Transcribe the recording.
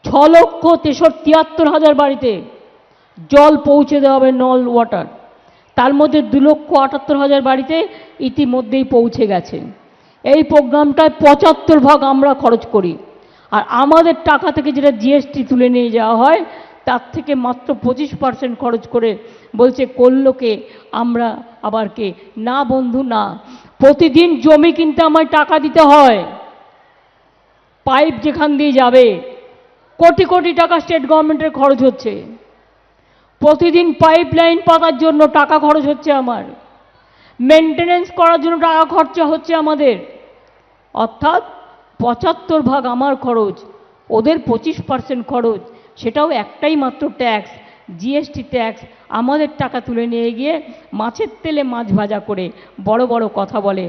6,73,000 বাড়িতে জল পৌঁছে দেওয়া হবে, নল ওয়াটার। তার মধ্যে 2,78,000 বাড়িতে ইতিমধ্যেই পৌঁছে গেছে। এই প্রোগ্রামটায় 75 ভাগ আমরা খরচ করি, আর আমাদের টাকা থেকে যেটা জিএসটি তুলে নিয়ে যাওয়া হয় তার থেকে মাত্র 25% খরচ করে বলছে করলোকে আমরা আবার কে না বন্ধু না। প্রতিদিন জমি কিনতে আমায় টাকা দিতে হয়, পাইপ যেখান দিয়ে যাবে কোটি কোটি টাকা স্টেট গভর্নমেন্টের খরচ হচ্ছে, প্রতিদিন পাইপ লাইন পাতার জন্য টাকা খরচ হচ্ছে, আমার মেনটেনেন্স করার জন্য টাকা খরচা হচ্ছে আমাদের। অর্থাৎ 75 ভাগ আমার খরচ, ওদের 25% খরচ, সেটাও একটাই মাত্র ট্যাক্স, জিএসটি ট্যাক্স। আমাদের টাকা তুলে নিয়ে গিয়ে মাছের তেলে মাছ ভাজা করে বড় বড় কথা বলে।